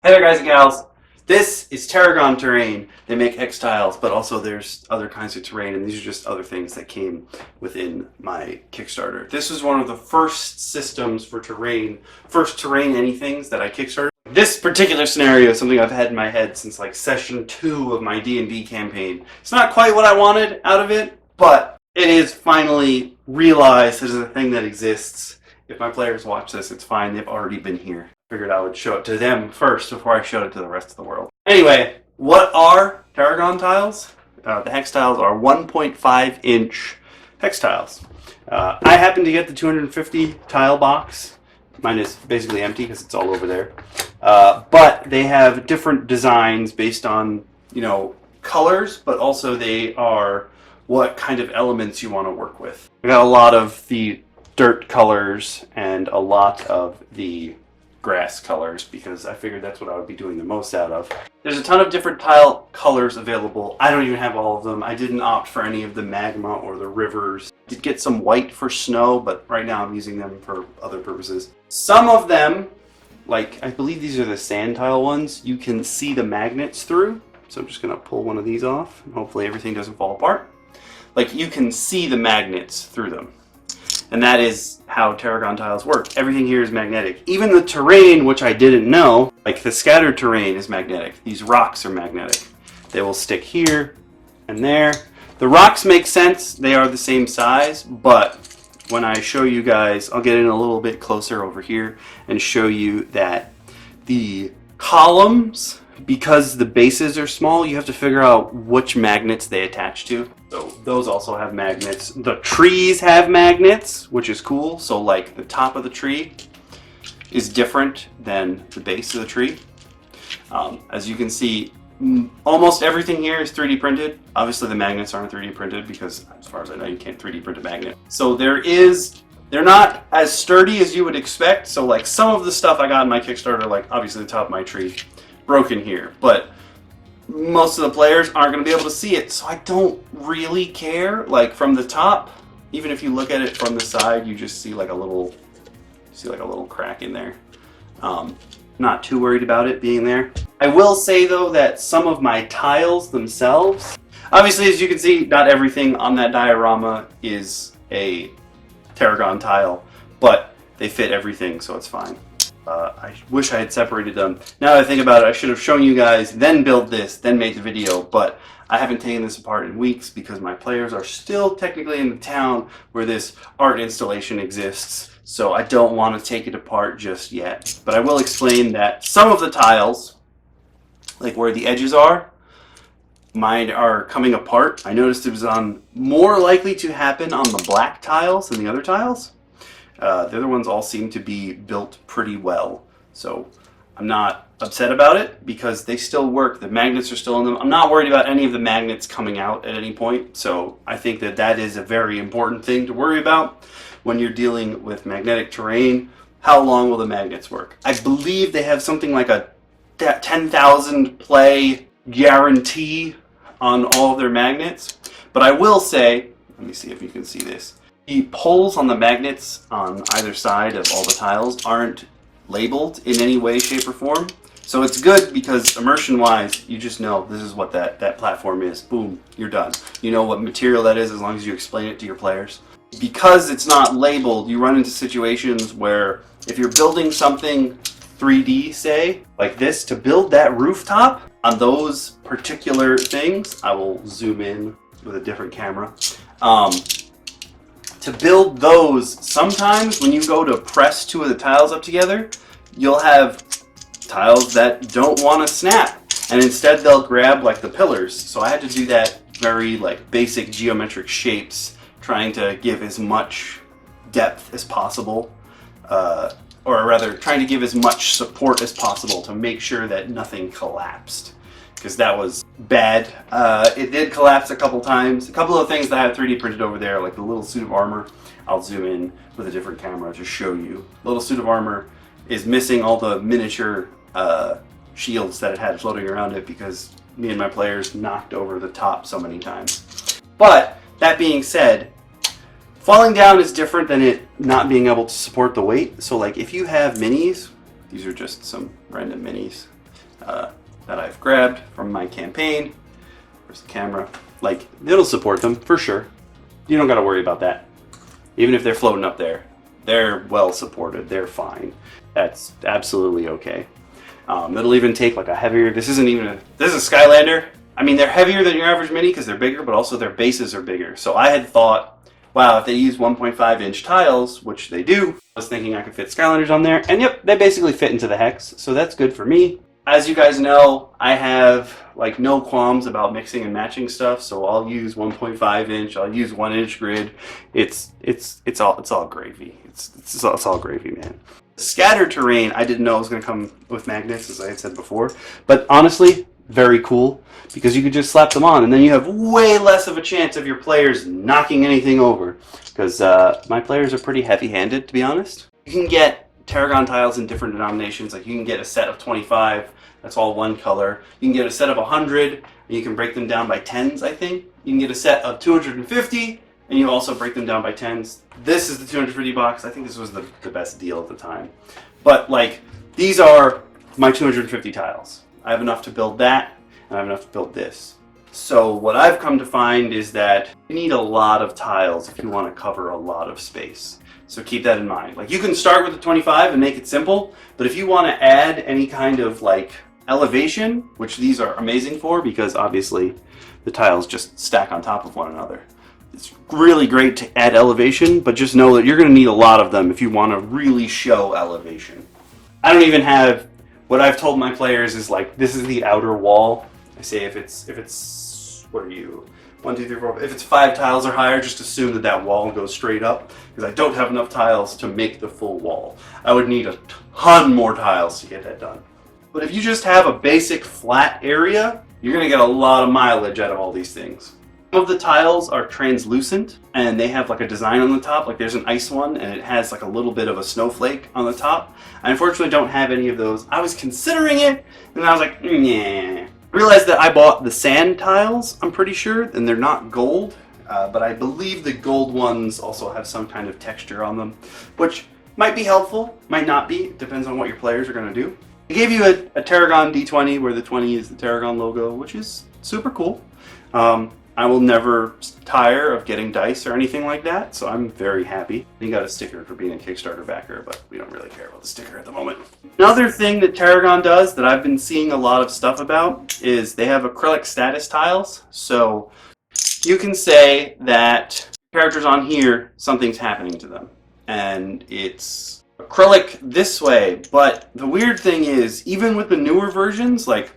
Hey there guys and gals, this is Terragon terrain. They make X tiles, but also there's other kinds of terrain, and these are just other things that came within my Kickstarter. This was one of the first systems for terrain, first terrain anythings that I Kickstarted. This particular scenario is something I've had in my head since like session 2 of my D&D campaign. It's not quite what I wanted out of it, but it is finally realized as a thing that exists. If my players watch this, it's fine, they've already been here. Figured I would show it to them first before I showed it to the rest of the world. Anyway, what are Terragon tiles? The hex tiles are 1.5 inch hex tiles. I happen to get the 250 tile box. Mine is basically empty because it's all over there. But they have different designs based on, colors, but also they are what kind of elements you want to work with. I got a lot of the dirt colors and a lot of the grass colors because I figured that's what I would be doing the most out of. There's a ton of different tile colors available. I don't even have all of them. I didn't opt for any of the magma or the rivers. I did get some white for snow, but right now I'm using them for other purposes. Some of them, like I believe these are the sand tile ones, you can see the magnets through. So I'm just gonna pull one of these off and hopefully everything doesn't fall apart. Like you can see the magnets through them. And that is how Terragon tiles work. Everything here is magnetic. Even the terrain, which I didn't know, like the scattered terrain is magnetic. These rocks are magnetic. They will stick here and there. The rocks make sense. They are the same size, but when I show you guys, I'll get in a little bit closer over here and show you that the columns, because the bases are small, you have to figure out which magnets they attach to. So those also have magnets. The trees have magnets, which is cool. So like the top of the tree is different than the base of the tree. As you can see, almost everything here is 3D printed. Obviously the magnets aren't 3D printed because as far as I know, you can't 3D print a magnet. So they're not as sturdy as you would expect. So like some of the stuff I got in my Kickstarter, like obviously the top of my tree, broken here, but most of the players aren't going to be able to see it, so I don't really care. Like from the top, even if you look at it from the side, you just see like a little crack in there. Not too worried about it being there. I will say though that some of my tiles themselves, obviously as you can see, not everything on that diorama is a Terragon tile, but they fit everything, so it's fine. I wish I had separated them. Now that I think about it, I should have shown you guys, then build this, then made the video, but I haven't taken this apart in weeks because my players are still technically in the town where this art installation exists, so I don't want to take it apart just yet. But I will explain that some of the tiles, like where the edges are, mine are coming apart. I noticed it was more likely to happen on the black tiles than the other tiles. The other ones all seem to be built pretty well, so I'm not upset about it because they still work. The magnets are still in them. I'm not worried about any of the magnets coming out at any point, so I think that that is a very important thing to worry about when you're dealing with magnetic terrain. How long will the magnets work? I believe they have something like a 10,000 play guarantee on all of their magnets, but I will say, let me see if you can see this. The poles on the magnets on either side of all the tiles aren't labeled in any way, shape, or form. So it's good because immersion-wise, you just know this is what that platform is. Boom, you're done. You know what material that is as long as you explain it to your players. Because it's not labeled, you run into situations where if you're building something 3D, say, like this, to build that rooftop on those particular things, I will zoom in with a different camera. To build those, sometimes when you go to press two of the tiles up together, you'll have tiles that don't want to snap, and instead they'll grab like the pillars. So I had to do that very like basic geometric shapes, trying to give as much depth as possible, or rather trying to give as much support as possible to make sure that nothing collapsed. Because that was bad. It did collapse a couple times. A couple of things that I have 3D printed over there, like the little suit of armor. I'll zoom in with a different camera to show you. Little suit of armor is missing all the miniature shields that it had floating around it because me and my players knocked over the top so many times. But that being said, falling down is different than it not being able to support the weight. So like if you have minis, these are just some random minis. that I've grabbed from my campaign. Where's the camera? Like, it'll support them for sure. You don't got to worry about that. Even if they're floating up there, they're well supported. They're fine. That's absolutely okay. It'll even take like a heavier. This is a Skylander. I mean, they're heavier than your average mini because they're bigger, but also their bases are bigger. So I had thought, wow, if they use 1.5 inch tiles, which they do, I was thinking I could fit Skylanders on there. And yep, they basically fit into the hex. So that's good for me. As you guys know, I have like no qualms about mixing and matching stuff. So I'll use 1.5 inch. I'll use 1 inch grid. It's all gravy. It's all gravy, man. Scattered terrain, I didn't know it was going to come with magnets, as I had said before. But honestly, very cool, because you could just slap them on, and then you have way less of a chance of your players knocking anything over. Because my players are pretty heavy-handed, to be honest. You can get Terragon tiles in different denominations. Like, you can get a set of 25, that's all one color. You can get a set of 100, and you can break them down by 10s, I think. You can get a set of 250, and you also break them down by 10s. This is the 250 box. I think this was the best deal at the time. But, like, these are my 250 tiles. I have enough to build that, and I have enough to build this. So what I've come to find is that you need a lot of tiles if you want to cover a lot of space. So keep that in mind. Like, you can start with the 25 and make it simple, but if you want to add any kind of like elevation, which these are amazing for because obviously the tiles just stack on top of one another. It's really great to add elevation, but just know that you're going to need a lot of them if you want to really show elevation. I don't even have, what I've told my players is like, this is the outer wall. I say if it's, what are you? 1, 2, 3, 4. If it's 5 tiles or higher, just assume that that wall goes straight up, because I don't have enough tiles to make the full wall. I would need a ton more tiles to get that done. But if you just have a basic flat area, you're going to get a lot of mileage out of all these things. Some of the tiles are translucent, and they have like a design on the top. Like, there's an ice one, and it has like a little bit of a snowflake on the top. I unfortunately don't have any of those. I was considering it, and I was like, nah. I realized that I bought the sand tiles, I'm pretty sure, and they're not gold, but I believe the gold ones also have some kind of texture on them, which might be helpful, might not be. It depends on what your players are going to do. I gave you a Terragon D20 where the 20 is the Terragon logo, which is super cool. I will never tire of getting dice or anything like that, so I'm very happy. You got a sticker for being a Kickstarter backer, but we don't really care about the sticker at the moment. Another thing that Terragon does that I've been seeing a lot of stuff about is they have acrylic status tiles. So you can say that characters on here, something's happening to them. And it's acrylic this way, but the weird thing is, even with the newer versions, like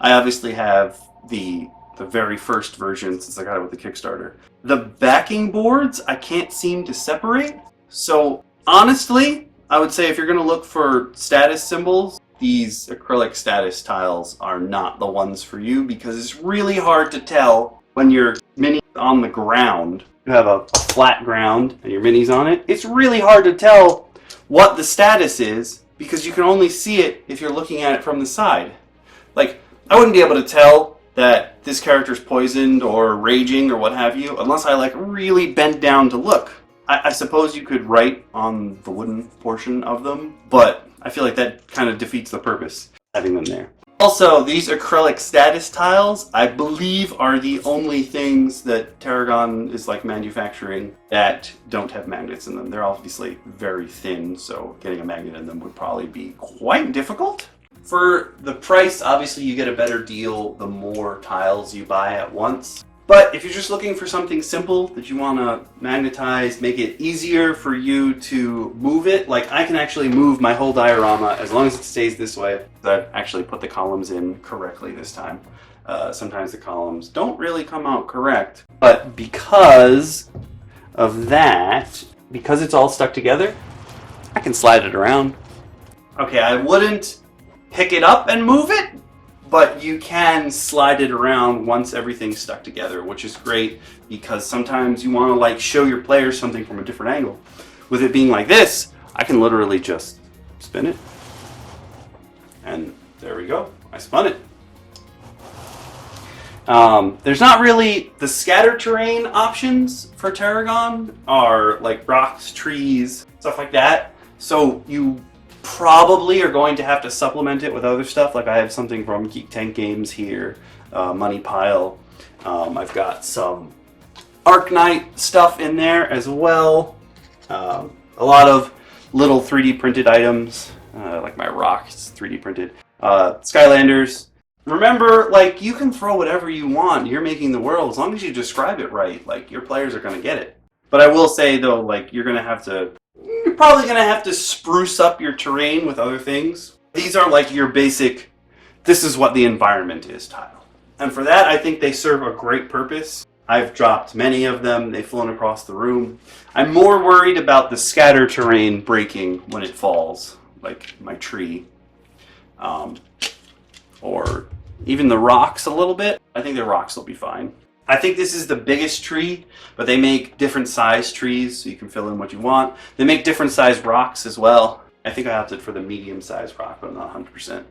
I obviously have the very first version since I got it with the Kickstarter. The backing boards, I can't seem to separate. So honestly, I would say if you're going to look for status symbols, these acrylic status tiles are not the ones for you, because it's really hard to tell when your mini on the ground. You have a flat ground and your mini's on it. It's really hard to tell what the status is because you can only see it if you're looking at it from the side. Like, I wouldn't be able to tell that this character's poisoned or raging or what have you, unless I like really bent down to look. I suppose you could write on the wooden portion of them, but I feel like that kind of defeats the purpose, having them there. Also, these acrylic status tiles, I believe, are the only things that Terragon is like manufacturing that don't have magnets in them. They're obviously very thin, so getting a magnet in them would probably be quite difficult. For the price, obviously you get a better deal the more tiles you buy at once. But if you're just looking for something simple that you want to magnetize, make it easier for you to move it, like I can actually move my whole diorama as long as it stays this way. I've actually put the columns in correctly this time. Sometimes the columns don't really come out correct, but because of that, because it's all stuck together, I can slide it around. Okay, I wouldn't pick it up and move it, but you can slide it around once everything's stuck together, which is great because sometimes you want to like show your players something from a different angle. With it being like this, I can literally just spin it, and there we go. I spun it. There's not really, the scatter terrain options for Terragon are like rocks, trees, stuff like that. So you probably are going to have to supplement it with other stuff. Like I have something from Geek Tank Games here, Money Pile. I've got some Arknight stuff in there as well. A lot of little 3D printed items, like my rock is 3D printed. Skylanders. Remember, like, you can throw whatever you want. You're making the world. As long as you describe it right, like, your players are going to get it. But I will say, though, like, you're probably going to have to spruce up your terrain with other things. These are, like, your basic, this is what the environment is tile. And for that, I think they serve a great purpose. I've dropped many of them. They've flown across the room. I'm more worried about the scatter terrain breaking when it falls, like my tree. Or even the rocks a little bit. I think the rocks will be fine. I think this is the biggest tree, but they make different size trees, so you can fill in what you want. They make different size rocks as well. I think I opted for the medium size rock, but I'm not 100%.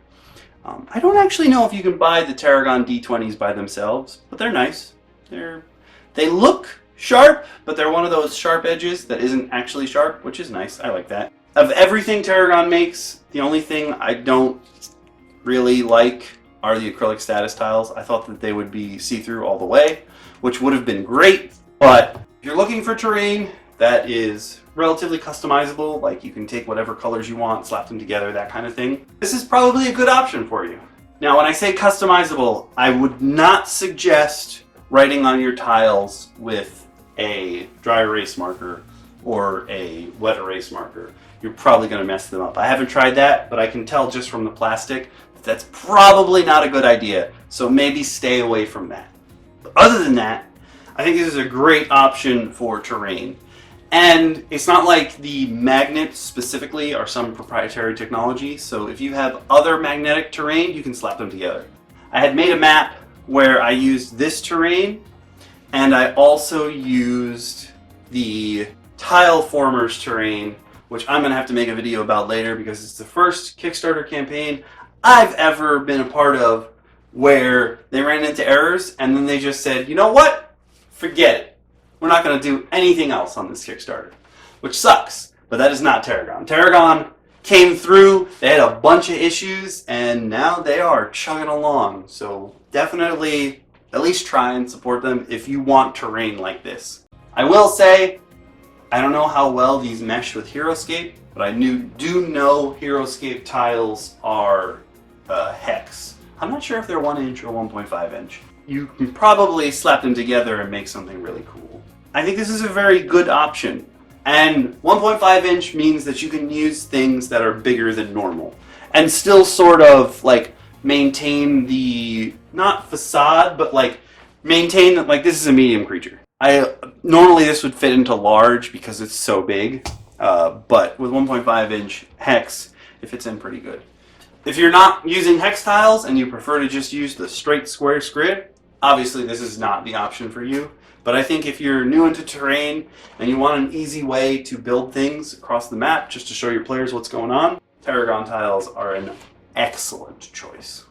I don't actually know if you can buy the Terragon D20s by themselves, but they're nice. They look sharp, but they're one of those sharp edges that isn't actually sharp, which is nice. I like that. Of everything Terragon makes, the only thing I don't really like are the acrylic status tiles. I thought that they would be see-through all the way, which would have been great, but if you're looking for terrain that is relatively customizable, like you can take whatever colors you want, slap them together, that kind of thing, this is probably a good option for you. Now, when I say customizable, I would not suggest writing on your tiles with a dry erase marker or a wet erase marker. You're probably going to mess them up. I haven't tried that, but I can tell just from the plastic that's probably not a good idea, so maybe stay away from that. But other than that, I think this is a great option for terrain. And it's not like the magnets specifically are some proprietary technology, so if you have other magnetic terrain, you can slap them together. I had made a map where I used this terrain, and I also used the tile formers terrain, which I'm going to have to make a video about later because it's the first Kickstarter campaign I've ever been a part of where they ran into errors and then they just said, you know what? Forget it. We're not going to do anything else on this Kickstarter, which sucks, but that is not Terragon. Terragon came through, they had a bunch of issues, and now they are chugging along. So definitely at least try and support them if you want terrain like this. I will say, I don't know how well these mesh with HeroScape, but I do know HeroScape tiles are hex. I'm not sure if they're 1 inch or 1.5 inch. You can probably slap them together and make something really cool. I think this is a very good option. And 1.5 inch means that you can use things that are bigger than normal and still sort of like maintain the, not facade, but like maintain that like this is a medium creature. Normally this would fit into large because it's so big, but with 1.5 inch hex, it fits in pretty good. If you're not using hex tiles and you prefer to just use the straight square grid, obviously this is not the option for you. But I think if you're new into terrain and you want an easy way to build things across the map just to show your players what's going on, Terragon tiles are an excellent choice.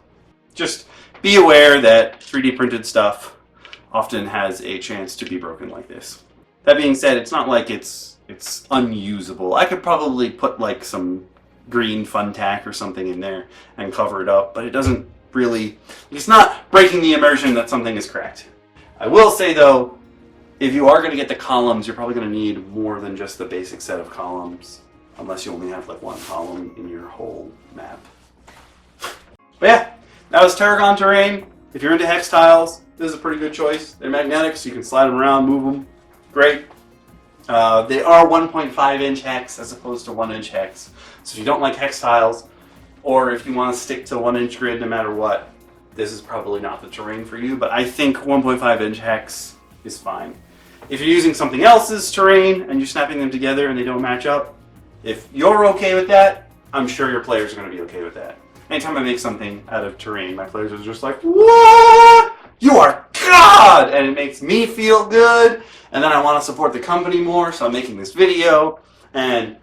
Just be aware that 3D printed stuff often has a chance to be broken like this. That being said, it's not like it's unusable. I could probably put like some green fun tack or something in there and cover it up, but it doesn't really, it's not breaking the immersion that something is cracked. I will say though, if you are going to get the columns, you're probably going to need more than just the basic set of columns, unless you only have like one column in your whole map. But yeah, that was Terragon terrain. If you're into hex tiles, this is a pretty good choice. They're magnetic, so you can slide them around, move them. Great. They are 1.5 inch hex as opposed to 1 inch hex. So if you don't like hex tiles, or if you want to stick to 1 inch grid no matter what, this is probably not the terrain for you, but I think 1.5 inch hex is fine. If you're using something else's terrain and you're snapping them together and they don't match up, if you're okay with that, I'm sure your players are going to be okay with that. Anytime I make something out of terrain, my players are just like, what? You are God! And it makes me feel good, and then I want to support the company more, so I'm making this video, and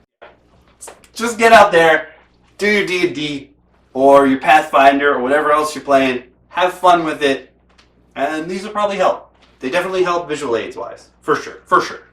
just get out there, do your D&D, or your Pathfinder, or whatever else you're playing, have fun with it, and these will probably help. They definitely help visual aids wise, for sure, for sure.